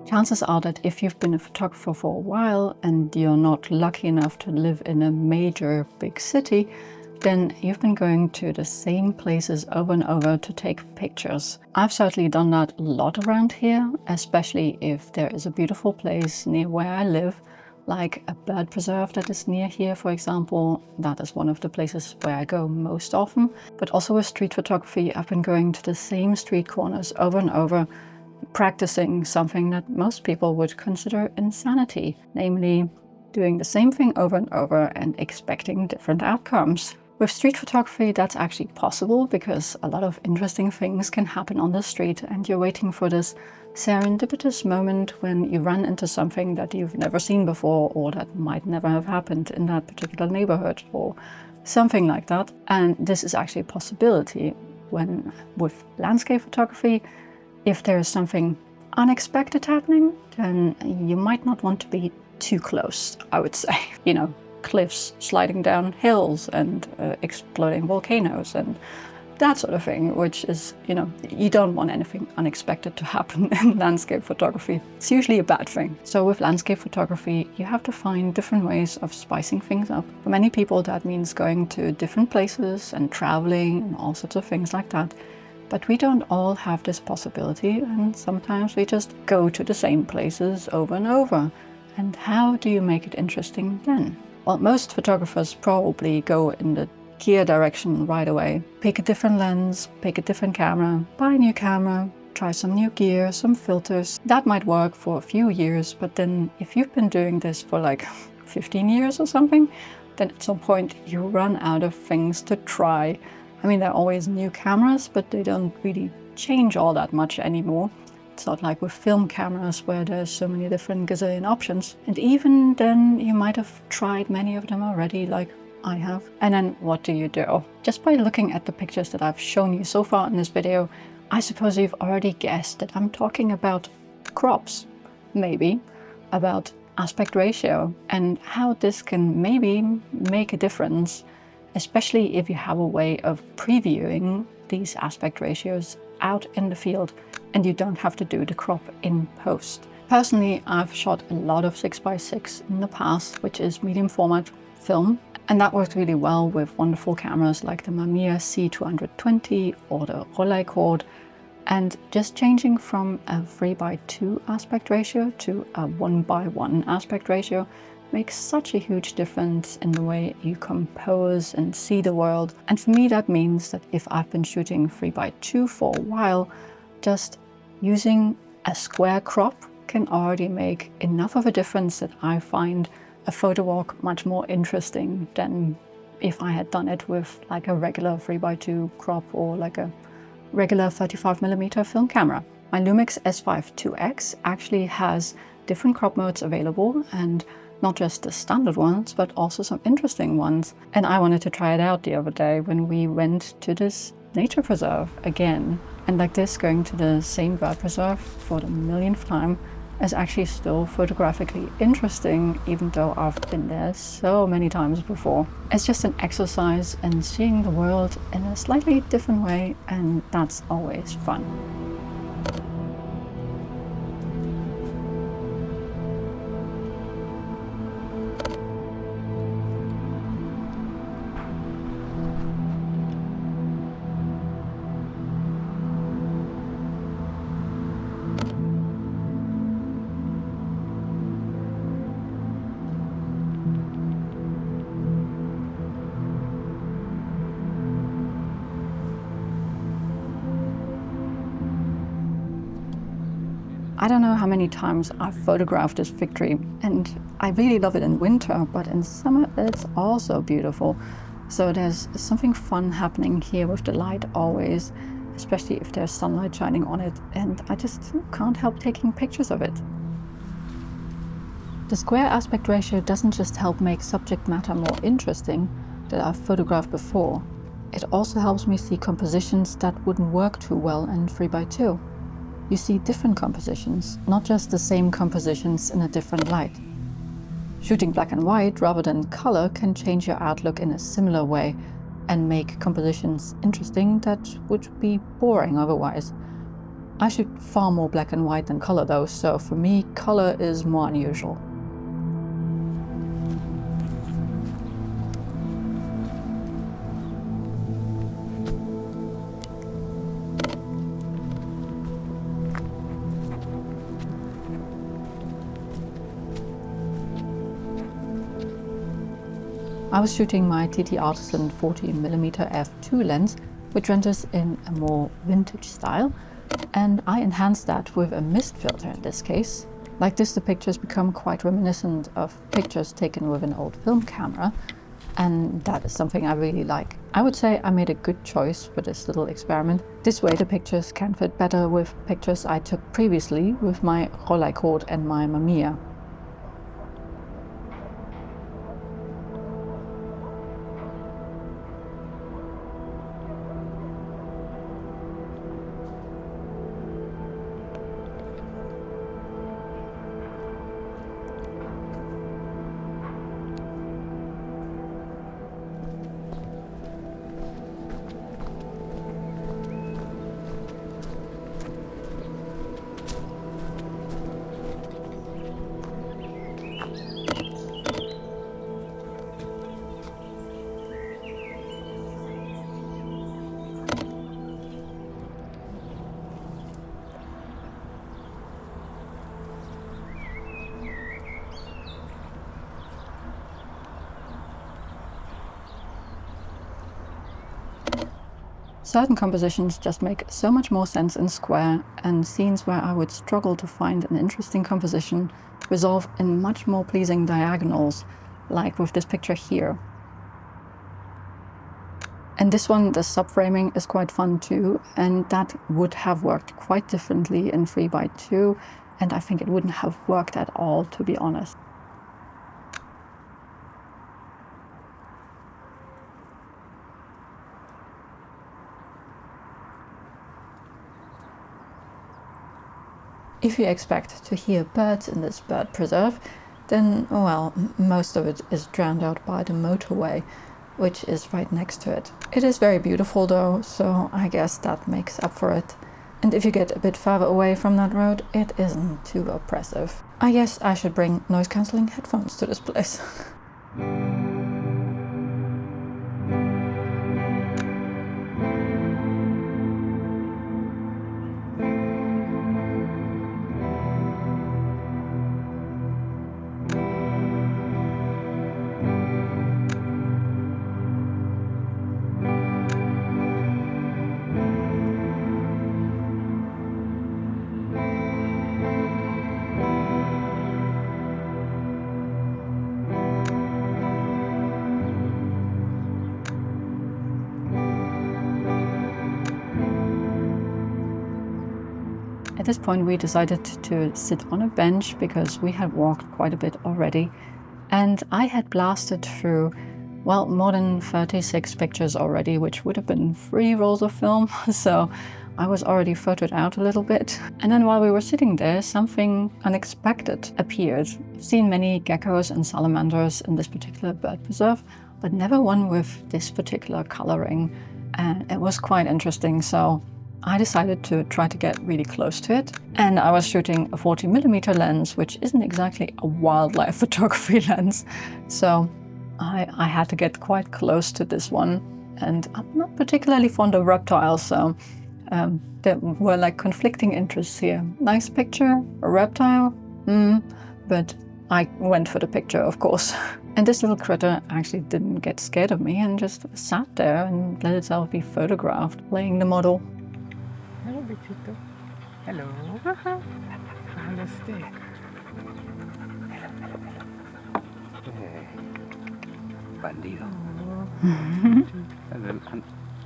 Chances are that if you've been a photographer for a while and you're not lucky enough to live in a major big city, then you've been going to the same places over and over to take pictures. I've certainly done that a lot around here, especially if there is a beautiful place near where I live, like a bird preserve that is near here, for example. That is one of the places where I go most often. But also with street photography, I've been going to the same street corners over and over, practicing something that most people would consider insanity, namely doing the same thing over and over and expecting different outcomes. With street photography, that's actually possible because a lot of interesting things can happen on the street and you're waiting for this serendipitous moment when you run into something that you've never seen before or that might never have happened in that particular neighborhood or something like that. And this is actually a possibility when with landscape photography. If there is something unexpected happening, then you might not want to be too close, I would say. You know, cliffs sliding down hills and exploding volcanoes and that sort of thing, which is, you know, you don't want anything unexpected to happen in landscape photography. It's usually a bad thing. So with landscape photography, you have to find different ways of spicing things up. For many people, that means going to different places and traveling and all sorts of things like that. But we don't all have this possibility, and sometimes we just go to the same places over and over. And how do you make it interesting then? Well, most photographers probably go in the gear direction right away. Pick a different lens, pick a different camera, buy a new camera, try some new gear, some filters. That might work for a few years, but then if you've been doing this for like 15 years or something, then at some point you run out of things to try. I mean, there are always new cameras, but they don't really change all that much anymore. It's not like with film cameras where there's so many different gazillion options. And even then, you might have tried many of them already, like I have. And then what do you do? Just by looking at the pictures that I've shown you so far in this video, I suppose you've already guessed that I'm talking about crops, maybe, about aspect ratio, and how this can maybe make a difference, especially if you have a way of previewing these aspect ratios out in the field and you don't have to do the crop in post. Personally, I've shot a lot of 6x6 in the past, which is medium format film, and that works really well with wonderful cameras like the Mamiya C220 or the Polarcoaster. And just changing from a 3:2 aspect ratio to a 1:1 aspect ratio makes such a huge difference in the way you compose and see the world. And for me, that means that if I've been shooting 3:2 for a while, just using a square crop can already make enough of a difference that I find a photo walk much more interesting than if I had done it with like a regular 3:2 crop or like a regular 35mm film camera. My Lumix S5 IIx actually has different crop modes available, and not just the standard ones, but also some interesting ones. And I wanted to try it out the other day when we went to this nature preserve again. And like this, going to the same bird preserve for the millionth time is actually still photographically interesting, even though I've been there so many times before. It's just an exercise in seeing the world in a slightly different way, and that's always fun. I don't know how many times I've photographed this fig tree, and I really love it in winter, but in summer it's also beautiful. So there's something fun happening here with the light always, especially if there's sunlight shining on it, and I just can't help taking pictures of it. The square aspect ratio doesn't just help make subject matter more interesting that I've photographed before, it also helps me see compositions that wouldn't work too well in 3:2. You see different compositions, not just the same compositions in a different light. Shooting black and white rather than color can change your outlook in a similar way and make compositions interesting that would be boring otherwise. I shoot far more black and white than color though, so for me color is more unusual. I was shooting my TTArtisan 40mm f2 lens, which renders in a more vintage style, and I enhanced that with a mist filter in this case. Like this, the pictures become quite reminiscent of pictures taken with an old film camera, and that is something I really like. I would say I made a good choice for this little experiment. This way the pictures can fit better with pictures I took previously with my Polarcoaster and my Mamiya. Certain compositions just make so much more sense in square, and scenes where I would struggle to find an interesting composition resolve in much more pleasing diagonals, like with this picture here. And this one, the subframing is quite fun too, and that would have worked quite differently in 3x2, and I think it wouldn't have worked at all, to be honest. If you expect to hear birds in this bird preserve, then, well, most of it is drowned out by the motorway, which is right next to it. It is very beautiful though, so I guess that makes up for it. And if you get a bit further away from that road, it isn't too oppressive. I guess I should bring noise-cancelling headphones to this place. At this point we decided to sit on a bench because we had walked quite a bit already, and I had blasted through, well, more than 36 pictures already, which would have been 3 rolls of film, so I was already photoed out a little bit. And then while we were sitting there, something unexpected appeared. I've seen many geckos and salamanders in this particular bird preserve, but never one with this particular coloring, and it was quite interesting, so I decided to try to get really close to it. And I was shooting a 40mm lens, which isn't exactly a wildlife photography lens. So I had to get quite close to this one. And I'm not particularly fond of reptiles, so there were like conflicting interests here. Nice picture, a reptile, but I went for the picture, of course. And this little critter actually didn't get scared of me and just sat there and let itself be photographed, playing the model. Hello, bichito. Hello. Hello, stick. Hey. Bandido.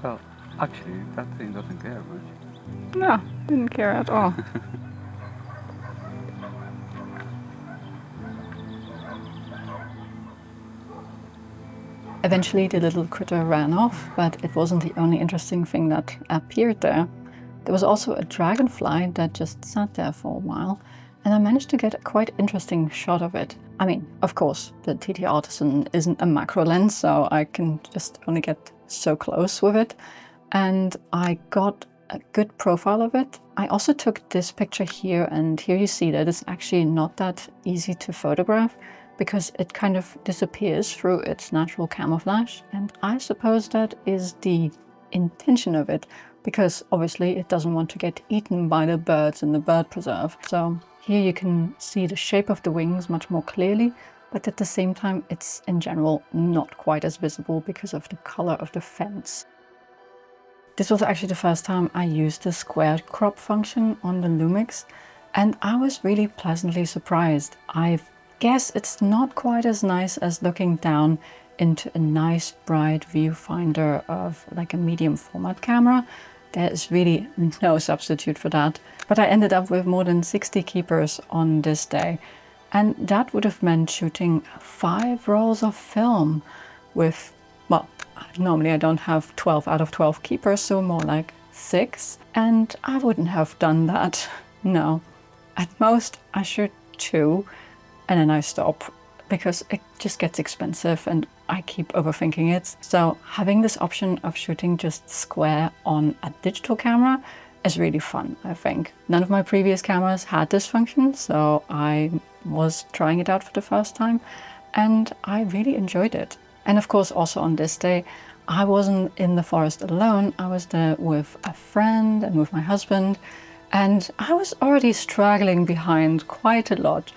Well, actually, that thing doesn't care much. No, didn't care at all. Eventually the little critter ran off, but it wasn't the only interesting thing that appeared there. There was also a dragonfly that just sat there for a while, and I managed to get a quite interesting shot of it. I mean, of course, the TTArtisan isn't a macro lens, so I can just only get so close with it. And I got a good profile of it. I also took this picture here, and here you see that it's actually not that easy to photograph because it kind of disappears through its natural camouflage. And I suppose that is the intention of it, because obviously it doesn't want to get eaten by the birds in the bird preserve. So here you can see the shape of the wings much more clearly, but at the same time it's in general not quite as visible because of the color of the fence. This was actually the first time I used the square crop function on the Lumix, and I was really pleasantly surprised. I guess it's not quite as nice as looking down into a nice bright viewfinder of like a medium format camera. There is really no substitute for that. But I ended up with more than 60 keepers on this day, and that would have meant shooting 5 rolls of film with, well, normally I don't have 12 out of 12 keepers, so more like 6. And I wouldn't have done that. No. At most I shoot 2 and then I stop because it just gets expensive and I keep overthinking it. So having this option of shooting just square on a digital camera is really fun, I think. None of my previous cameras had this function, so I was trying it out for the first time and I really enjoyed it. And of course, also on this day, I wasn't in the forest alone. I was there with a friend and with my husband, and I was already straggling behind quite a lot.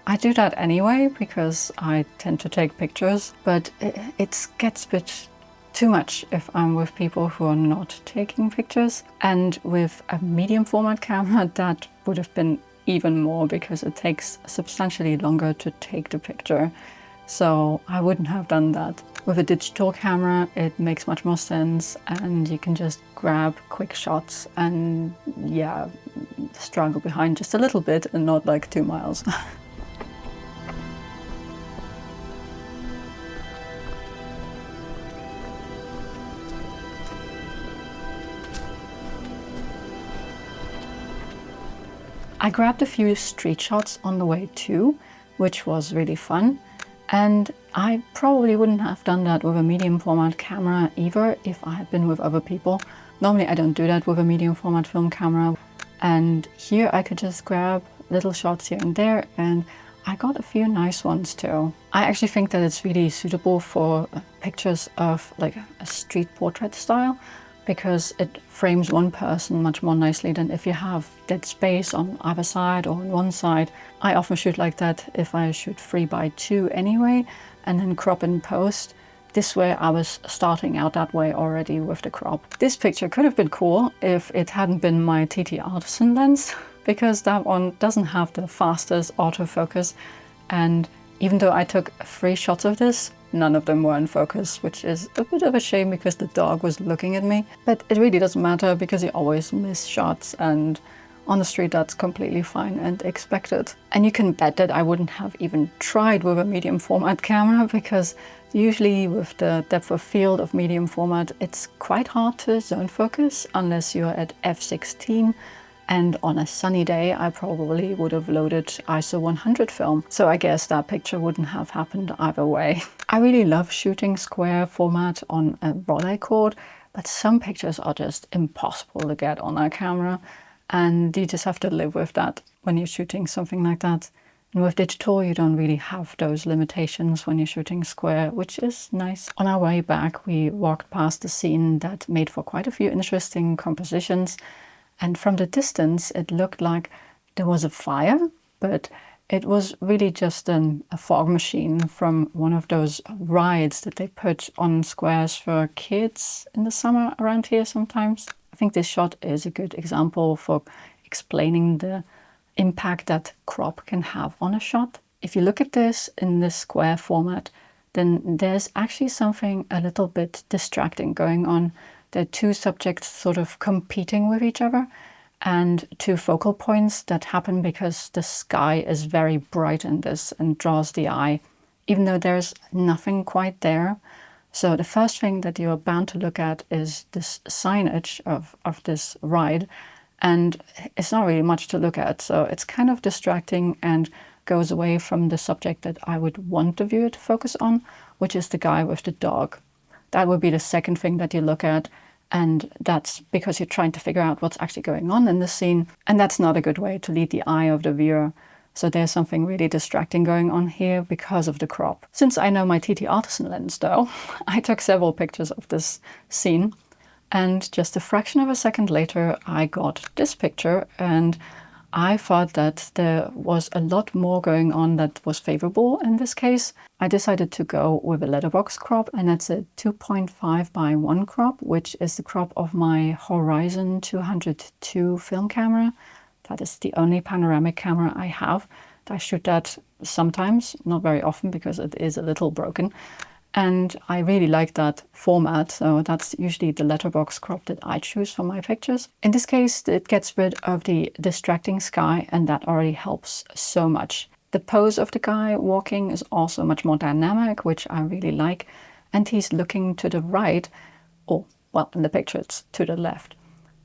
I do that anyway because I tend to take pictures, but it gets a bit too much if I'm with people who are not taking pictures. And with a medium format camera, that would have been even more because it takes substantially longer to take the picture. So I wouldn't have done that. With a digital camera, it makes much more sense and you can just grab quick shots and yeah, struggle behind just a little bit and not like 2 miles. I grabbed a few street shots on the way too, which was really fun. And I probably wouldn't have done that with a medium format camera either if I had been with other people. Normally I don't do that with a medium format film camera. And here I could just grab little shots here and there, and I got a few nice ones too. I actually think that it's really suitable for pictures of like a street portrait style, because it frames one person much more nicely than if you have dead space on either side or on one side. I often shoot like that if I shoot 3x2 anyway, and then crop in post. This way I was starting out that way already with the crop. This picture could have been cool if it hadn't been my TTArtisan lens, because that one doesn't have the fastest autofocus, and even though I took 3 shots of this, none of them were in focus, which is a bit of a shame because the dog was looking at me. But it really doesn't matter because you always miss shots, and on the street that's completely fine and expected. And you can bet that I wouldn't have even tried with a medium format camera, because usually with the depth of field of medium format, it's quite hard to zone focus unless you're at f16. And on a sunny day, I probably would have loaded ISO 100 film. So I guess that picture wouldn't have happened either way. I really love shooting square format on a Polarcoaster, but some pictures are just impossible to get on our camera. And you just have to live with that when you're shooting something like that. And with digital, you don't really have those limitations when you're shooting square, which is nice. On our way back, we walked past a scene that made for quite a few interesting compositions. And from the distance, it looked like there was a fire, but it was really just a fog machine from one of those rides that they put on squares for kids in the summer around here sometimes. I think this shot is a good example for explaining the impact that crop can have on a shot. If you look at this in this square format, then there's actually something a little bit distracting going on. There are 2 subjects sort of competing with each other, and 2 focal points that happen because the sky is very bright in this and draws the eye, even though there's nothing quite there. So the first thing that you're bound to look at is this signage of this ride, and it's not really much to look at. So it's kind of distracting and goes away from the subject that I would want the viewer to focus on, which is the guy with the dog. That would be the second thing that you look at. And that's because you're trying to figure out what's actually going on in the scene. And that's not a good way to lead the eye of the viewer. So there's something really distracting going on here because of the crop. Since I know my TTArtisan lens though, I took several pictures of this scene. And just a fraction of a second later, I got this picture, and I thought that there was a lot more going on that was favorable in this case. I decided to go with a letterbox crop, and that's a 2.5 by 1 crop, which is the crop of my Horizon 202 film camera. That is the only panoramic camera I have. I shoot that sometimes, not very often because it is a little broken. And I really like that format, so that's usually the letterbox crop that I choose for my pictures. In this case, it gets rid of the distracting sky, and that already helps so much. The pose of the guy walking is also much more dynamic, which I really like, and he's looking to the right, or, well, in the picture it's to the left.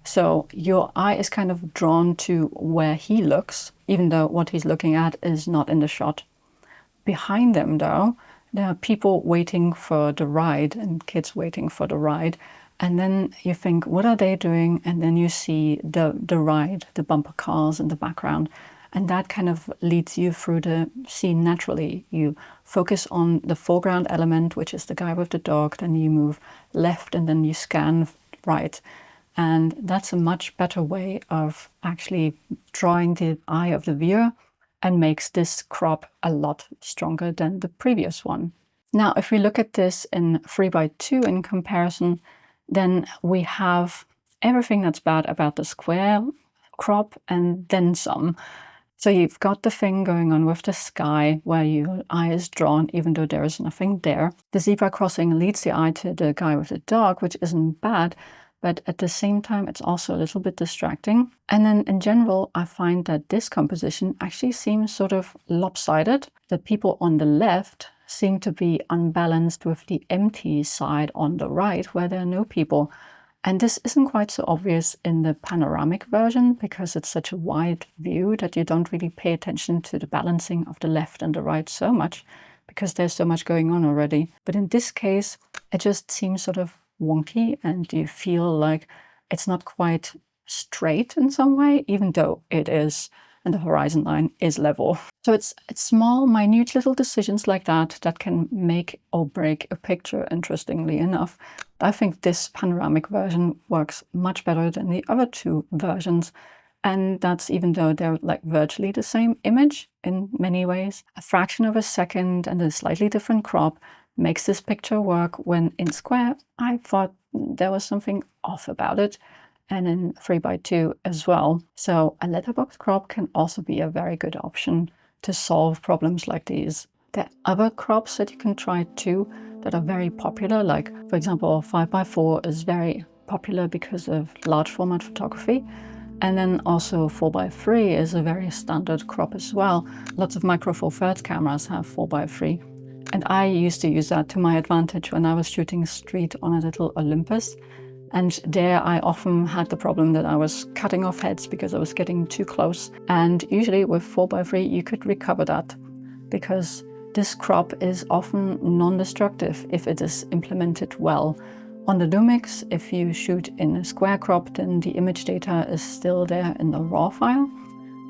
So your eye is kind of drawn to where he looks, even though what he's looking at is not in the shot. Behind them, though, there are people waiting for the ride and kids waiting for the ride. And then you think, what are they doing? And then you see the ride, the bumper cars in the background. And that kind of leads you through the scene naturally. You focus on the foreground element, which is the guy with the dog. Then you move left and then you scan right. And that's a much better way of actually drawing the eye of the viewer, and makes this crop a lot stronger than the previous one. Now, if we look at this in 3x2 in comparison, then we have everything that's bad about the square crop and then some. So you've got the thing going on with the sky where your eye is drawn even though there is nothing there. The zebra crossing leads the eye to the guy with the dog, which isn't bad, but at the same time it's also a little bit distracting. And then in general, I find that this composition actually seems sort of lopsided. The people on the left seem to be unbalanced with the empty side on the right where there are no people. And this isn't quite so obvious in the panoramic version because it's such a wide view that you don't really pay attention to the balancing of the left and the right so much because there's so much going on already. But in this case, it just seems sort of wonky and you feel like it's not quite straight in some way, even though it is, and the horizon line is level. So it's small, minute little decisions like that that can make or break a picture, interestingly enough. I think this panoramic version works much better than the other two versions. And that's even though they're like virtually the same image in many ways. A fraction of a second and a slightly different crop makes this picture work, when in square, I thought there was something off about it, and in 3x2 as well. So a letterbox crop can also be a very good option to solve problems like these. There are other crops that you can try too that are very popular, like for example 5x4 is very popular because of large format photography. And then also 4x3 is a very standard crop as well. Lots of Micro Four Thirds cameras have 4x3. And I used to use that to my advantage when I was shooting street on a little Olympus. And there I often had the problem that I was cutting off heads because I was getting too close. And usually with 4x3 you could recover that, because this crop is often non-destructive if it is implemented well. On the Lumix, if you shoot in a square crop, then the image data is still there in the raw file,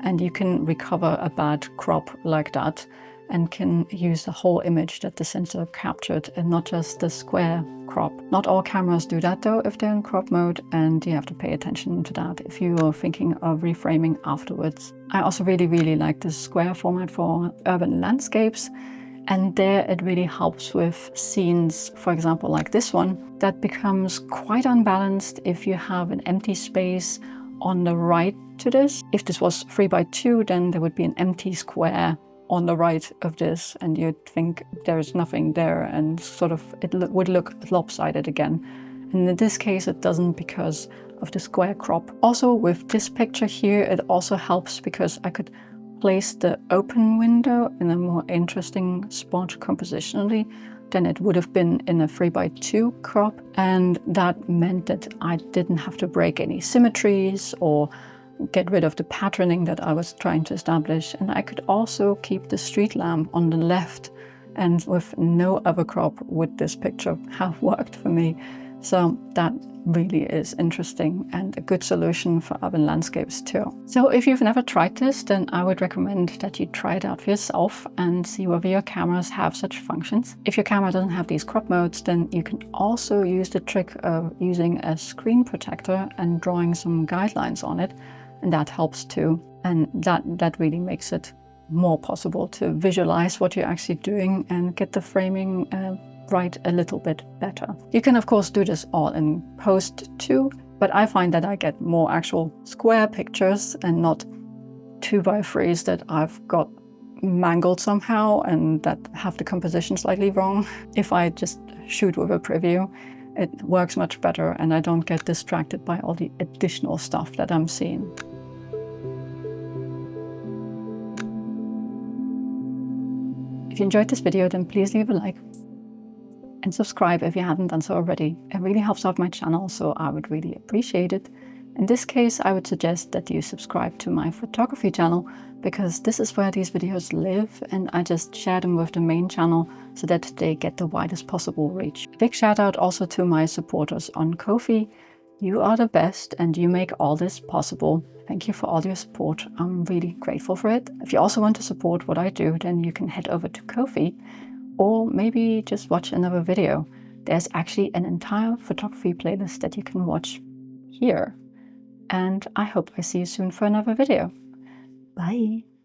and you can recover a bad crop like that and can use the whole image that the sensor captured and not just the square crop. Not all cameras do that though if they're in crop mode, and you have to pay attention to that if you are thinking of reframing afterwards. I also really like the square format for urban landscapes, and there it really helps with scenes, for example like this one, that becomes quite unbalanced if you have an empty space on the right to this. If this was 3x2, then there would be an empty square on the right of this, and you'd think there's nothing there, and sort of it would look lopsided again. And in this case it doesn't because of the square crop. Also with this picture here, it also helps because I could place the open window in a more interesting spot compositionally than it would have been in a 3x2 crop, and that meant that I didn't have to break any symmetries or get rid of the patterning that I was trying to establish. And I could also keep the street lamp on the left, and with no other crop would this picture have worked for me. So that really is interesting and a good solution for urban landscapes too. So if you've never tried this, then I would recommend that you try it out for yourself and see whether your cameras have such functions. If your camera doesn't have these crop modes, then you can also use the trick of using a screen protector and drawing some guidelines on it, and that helps too. And that really makes it more possible to visualize what you're actually doing and get the framing right a little bit better. You can of course do this all in post too, but I find that I get more actual square pictures and not 2x3s that I've got mangled somehow and that have the composition slightly wrong. If I just shoot with a preview, it works much better and I don't get distracted by all the additional stuff that I'm seeing. If you enjoyed this video, then please leave a like and subscribe if you haven't done so already. It really helps out my channel, so I would really appreciate it. In this case, I would suggest that you subscribe to my photography channel, because this is where these videos live and I just share them with the main channel so that they get the widest possible reach. A big shout out also to my supporters on Ko-fi. You are the best and you make all this possible. Thank you for all your support. I'm really grateful for it. If you also want to support what I do, then you can head over to Ko-fi or maybe just watch another video. There's actually an entire photography playlist that you can watch here. And I hope I see you soon for another video. Bye!